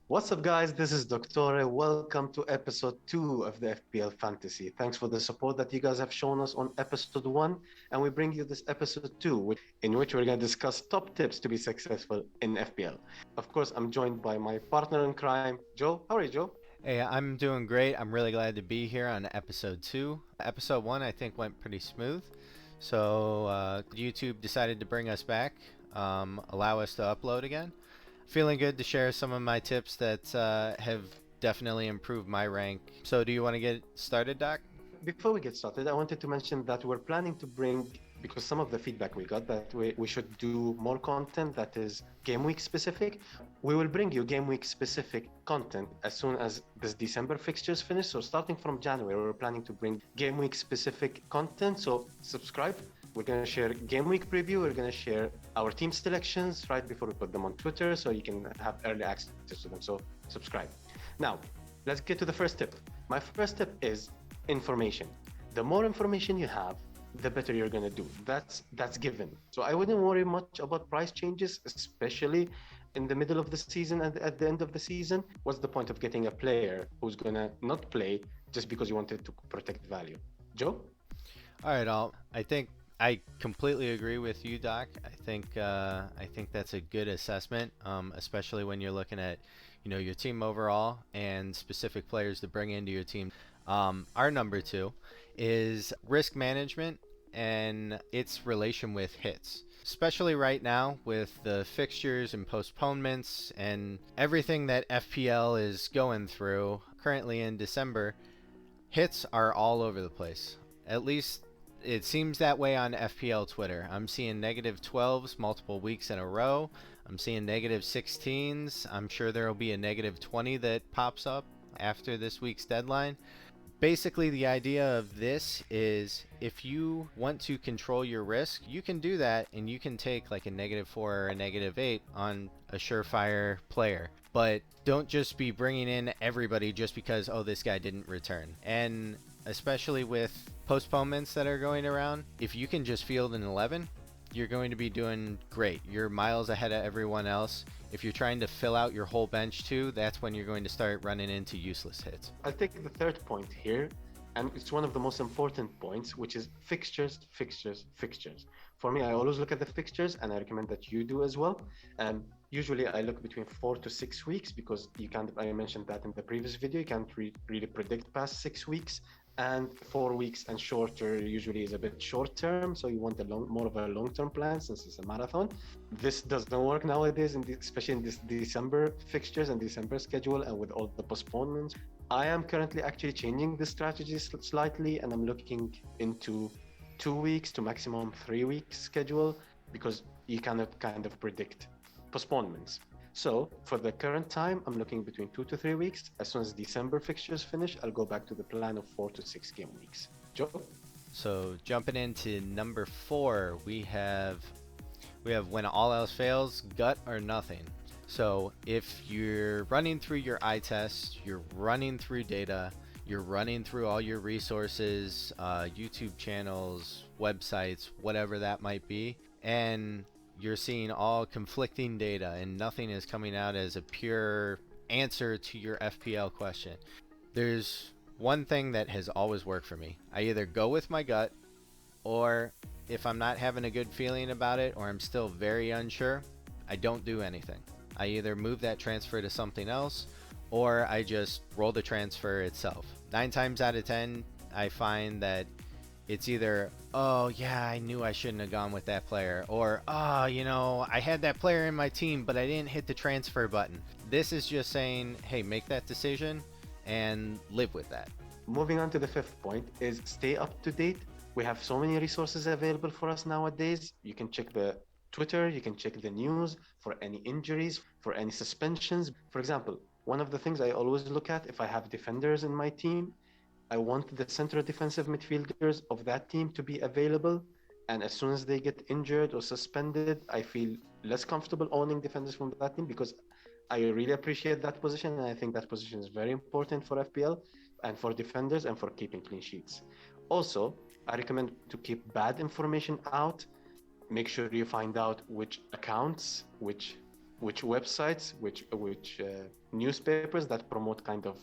What's up, guys? This is Doctore. Welcome to episode 2 of the FPL Fantasy. Thanks for the support that you guys have shown us on episode 1. And we bring you this episode 2, in which we're going to discuss top tips to be successful in FPL. Of course, I'm joined by my partner in crime, Joe. How are you, Joe? Hey, I'm doing great. I'm really glad to be here on episode 2. Episode 1, I think, went pretty smooth. So, YouTube decided to bring us back, allow us to upload again. Feeling good to share some of my tips that have definitely improved my rank. So, do you want to get started, Doc? Before we get started, I wanted to mention that we're planning to bring, because some of the feedback we got that we should do more content that is game week specific. We will bring you game week specific content as soon as this December fixtures finish. So starting from January, we're planning to bring game week specific content. So subscribe. We're going to share game week preview. We're going to share our team selections right before we put them on Twitter so you can have early access to them. So subscribe. Now, let's get to the first tip. My first tip is information. The more information you have, the better you're going to do. That's given. So I wouldn't worry much about price changes, especially in the middle of the season and at the end of the season. What's the point of getting a player who's going to not play just because you wanted to protect value? Joe? All right, I think I completely agree with you, Doc. I think that's a good assessment, especially when you're looking at, your team overall and specific players to bring into your team. Our number 2 is risk management and its relation with hits. Especially right now with the fixtures and postponements and everything that FPL is going through currently in December, hits are all over the place. At least it seems that way on FPL Twitter. I'm seeing negative 12s multiple weeks in a row. I'm seeing negative 16s. I'm sure there will be a negative 20 that pops up after this week's deadline. Basically, the idea of this is if you want to control your risk, you can do that and you can take like a negative 4 or a negative 8 on a surefire player. But don't just be bringing in everybody just because, oh, this guy didn't return. And especially with postponements that are going around, if you can just field an 11, you're going to be doing great. You're miles ahead of everyone else. If you're trying to fill out your whole bench too, that's when you're going to start running into useless hits. I'll take the third point here, and it's one of the most important points, which is fixtures, fixtures, fixtures. For me, I always look at the fixtures, and I recommend that you do as well. Usually, I look between 4 to 6 weeks because you can't. I mentioned that in the previous video. You can't really predict past 6 weeks, and 4 weeks and shorter usually is a bit short term. So you want more of a long term plan since it's a marathon. This doesn't work nowadays, especially in this December fixtures and December schedule, and with all the postponements. I am currently actually changing the strategy slightly, and I'm looking into 2 weeks to maximum 3 weeks schedule because you cannot kind of predict postponements. So for the current time, I'm looking between 2 to 3 weeks. As soon as December fixtures finish, I'll go back to the plan of 4 to 6 game weeks. Joe? So jumping into number 4, we have when all else fails, gut or nothing. So if you're running through your eye test, you're running through data, you're running through all your resources, YouTube channels, websites, whatever that might be, and you're seeing all conflicting data and nothing is coming out as a pure answer to your FPL question. There's one thing that has always worked for me. I either go with my gut, or if I'm not having a good feeling about it or I'm still very unsure, I don't do anything. I either move that transfer to something else or I just roll the transfer itself. 9 times out of 10, I find that it's either, oh yeah, I knew I shouldn't have gone with that player, or oh, I had that player in my team but I didn't hit the transfer button. This is just saying, hey, make that decision and live with that. Moving on to the fifth point is stay up to date. We have so many resources available for us nowadays. You can check the Twitter, you can check the news for any injuries, for any suspensions. For example, one of the things I always look at if I have defenders in my team, I want the central defensive midfielders of that team to be available. And as soon as they get injured or suspended, I feel less comfortable owning defenders from that team because I really appreciate that position. And I think that position is very important for FPL and for defenders and for keeping clean sheets. Also, I recommend to keep bad information out. Make sure you find out which accounts, which which websites, which newspapers that promote kind of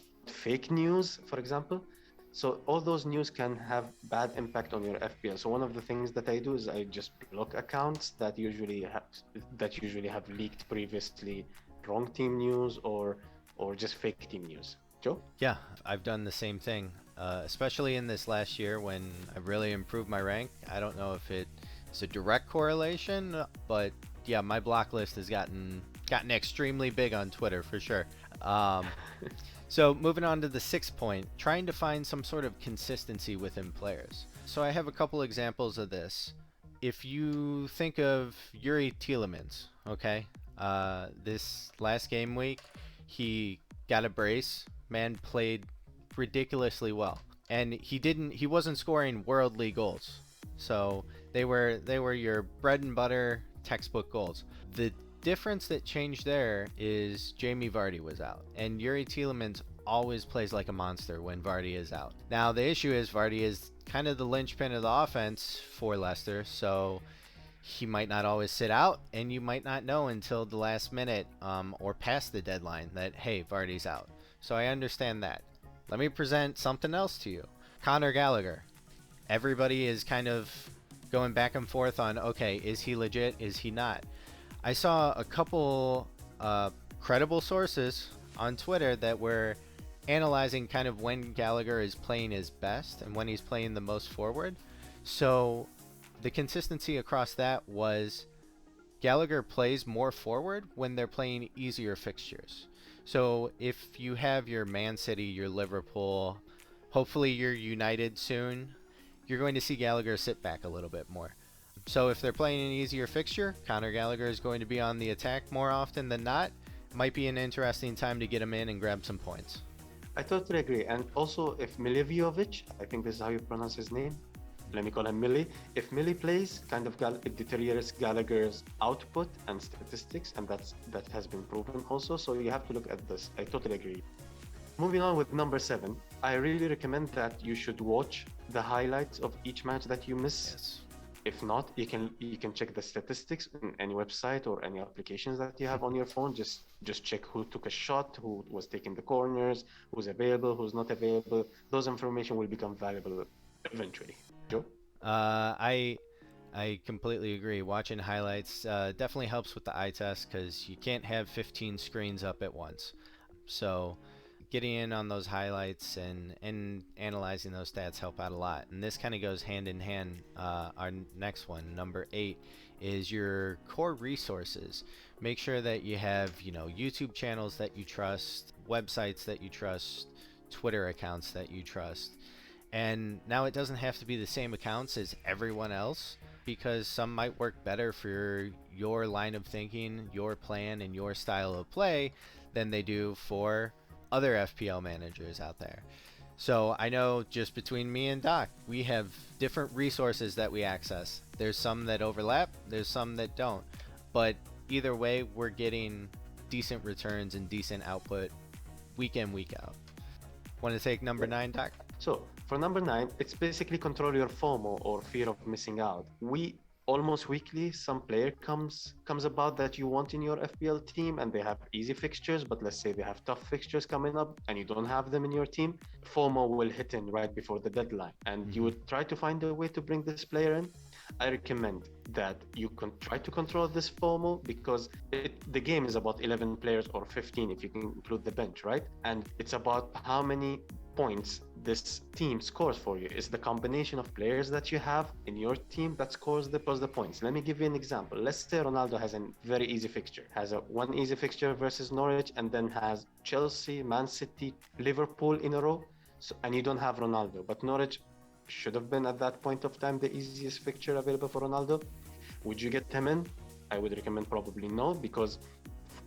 fake news, for example. So all those news can have bad impact on your FPL. So one of the things that I do is I just block accounts that usually have leaked previously wrong team news or just fake team news. Joe? Yeah, I've done the same thing, especially in this last year when I've really improved my rank. I don't know if it's a direct correlation, but yeah, my block list has gotten extremely big on Twitter for sure. Um, so moving on to the sixth point, trying to find some sort of consistency within players. So I have a couple examples of this. If you think of Yuri Tielemans, okay, this last game week, he got a brace. Man played ridiculously well, and he wasn't scoring worldly goals. So they were your bread and butter textbook goals. The difference that changed there is Jamie Vardy was out, and Yuri Tielemans always plays like a monster when Vardy is out. Now the issue is Vardy is kind of the linchpin of the offense for Leicester, so he might not always sit out, and you might not know until the last minute or past the deadline that, hey, Vardy's out. So I understand that. Let me present something else to you. Conor Gallagher. Everybody is kind of going back and forth on, okay, is he legit? Is he not? I saw a couple credible sources on Twitter that were analyzing kind of when Gallagher is playing his best and when he's playing the most forward. So the consistency across that was Gallagher plays more forward when they're playing easier fixtures. So if you have your Man City, your Liverpool, hopefully your United soon, you're going to see Gallagher sit back a little bit more. So if they're playing an easier fixture, Conor Gallagher is going to be on the attack more often than not. Might be an interesting time to get him in and grab some points. I totally agree. And also, if Milivojevic, I think this is how you pronounce his name, let me call him Millie. If Millie plays, kind of it deteriorates Gallagher's output and statistics, and that has been proven also. So you have to look at this. I totally agree. Moving on with number 7, I really recommend that you should watch the highlights of each match that you miss. Yes. If not, you can check the statistics in any website or any applications that you have on your phone. Just check who took a shot, who was taking the corners, who's available, who's not available. Those information will become valuable eventually. Joe? I completely agree. Watching highlights definitely helps with the eye test because you can't have 15 screens up at once. So getting in on those highlights and analyzing those stats help out a lot. And this kind of goes hand in hand. Our next one, number 8, is your core resources. Make sure that you have, YouTube channels that you trust, websites that you trust, Twitter accounts that you trust. And now it doesn't have to be the same accounts as everyone else because some might work better for your line of thinking, your plan, and your style of play than they do for other FPL managers out there. So I know just between me and Doc, we have different resources that we access. There's some that overlap, there's some that don't. But either way, we're getting decent returns and decent output week in, week out. Want to take number 9, Doc? So for number 9, it's basically control your FOMO or fear of missing out. We almost weekly, some player comes about that you want in your FPL team and they have easy fixtures, but let's say they have tough fixtures coming up and you don't have them in your team. FOMO will hit in right before the deadline and you would try to find a way to bring this player in. I recommend that you can try to control this FOMO because the game is about 11 players or 15 if you can include the bench, right? And it's about how many points this team scores for you. It's the combination of players that you have in your team that scores the points. Let me give you an example. Let's say Ronaldo has a very easy fixture, has one easy fixture versus Norwich, and then has Chelsea, Man City, Liverpool in a row. So, and you don't have Ronaldo, but Norwich should have been at that point of time the easiest fixture available for Ronaldo. Would you get him in? I would recommend probably no, because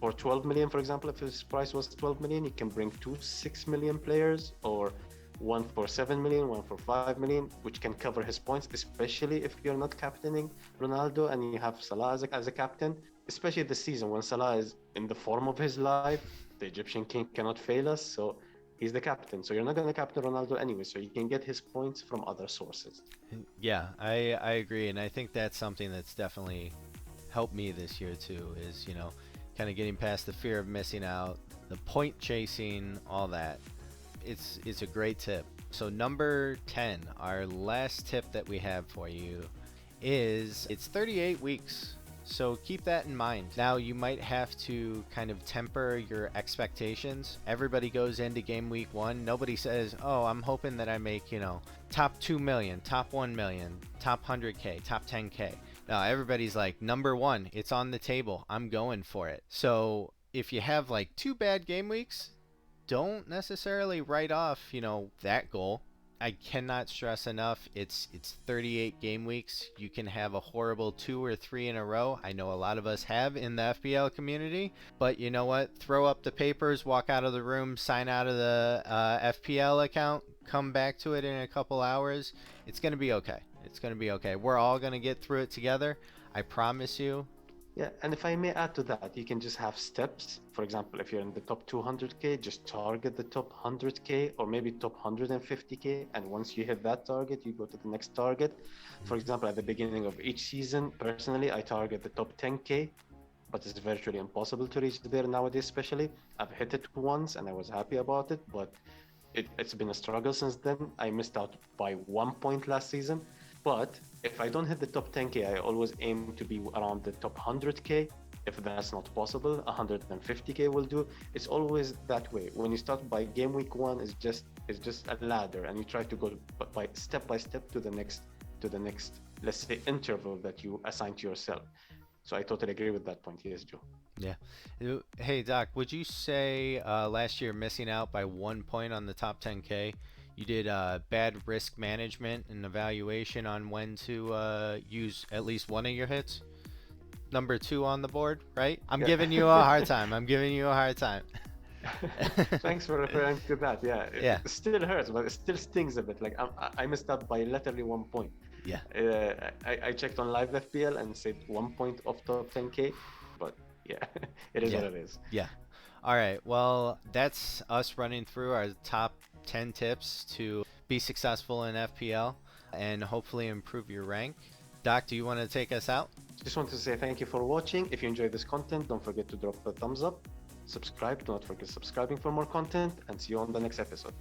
for 12 million, for example, if his price was 12 million, you can bring 6 million players, or one for 7 million, one for 5 million, which can cover his points, especially if you're not captaining Ronaldo and you have Salah as a captain, especially this season when Salah is in the form of his life. The Egyptian king cannot fail us, so he's the captain. So you're not going to captain Ronaldo anyway, so you can get his points from other sources. Yeah, I agree, and I think that's something that's definitely helped me this year too, is, kind of getting past the fear of missing out, the point chasing, all that. It's a great tip. So number 10, our last tip that we have for you is it's 38 weeks. So keep that in mind. Now you might have to kind of temper your expectations. Everybody goes into game week 1. Nobody says, "Oh, I'm hoping that I make, top 2 million, top 1 million, top 100k, top 10k." No, everybody's like, "Number 1, it's on the table. I'm going for it." So, if you have like 2 bad game weeks, don't necessarily write off, that goal. I cannot stress enough, it's 38 game weeks. You can have a horrible 2 or 3 in a row. I know a lot of us have in the FPL community, but you know what? Throw up the papers, walk out of the room, sign out of the FPL account, come back to it in a couple hours. It's going to be okay. It's going to be okay. We're all going to get through it together. I promise you. Yeah, and if I may add to that, you can just have steps. For example, if you're in the top 200k, just target the top 100k or maybe top 150k. And once you hit that target, you go to the next target. For example, at the beginning of each season, personally, I target the top 10k, but it's virtually impossible to reach there nowadays, especially. I've hit it once and I was happy about it, but it's been a struggle since then. I missed out by 1 point last season. But if I don't hit the top 10k, I always aim to be around the top 100k. If that's not possible, 150k will do. It's always that way. When you start by game week 1, it's just a ladder, and you try to go by step to the next, let's say, interval that you assign to yourself. So I totally agree with that point. Yes, Joe. Yeah. Hey, Doc, would you say last year missing out by 1 point on the top 10K, you did bad risk management and evaluation on when to use at least one of your hits? Number 2 on the board, right? I'm Yeah. giving you a hard time. I'm giving you a hard time. Thanks for referring to that. Yeah, Yeah. it still hurts, but it still stings a bit. Like I messed up by literally 1 point. Yeah. I checked on live FPL and said 1 point off top 10k, but yeah, it is Yeah. what it is. Yeah. All right. Well, that's us running through our top 10 tips to be successful in FPL and hopefully improve your rank. Doc, do you want to take us out? Just want to say thank you for watching. If you enjoyed this content, don't forget to drop a thumbs up, subscribe. Do not forget subscribing for more content, and see you on the next episode.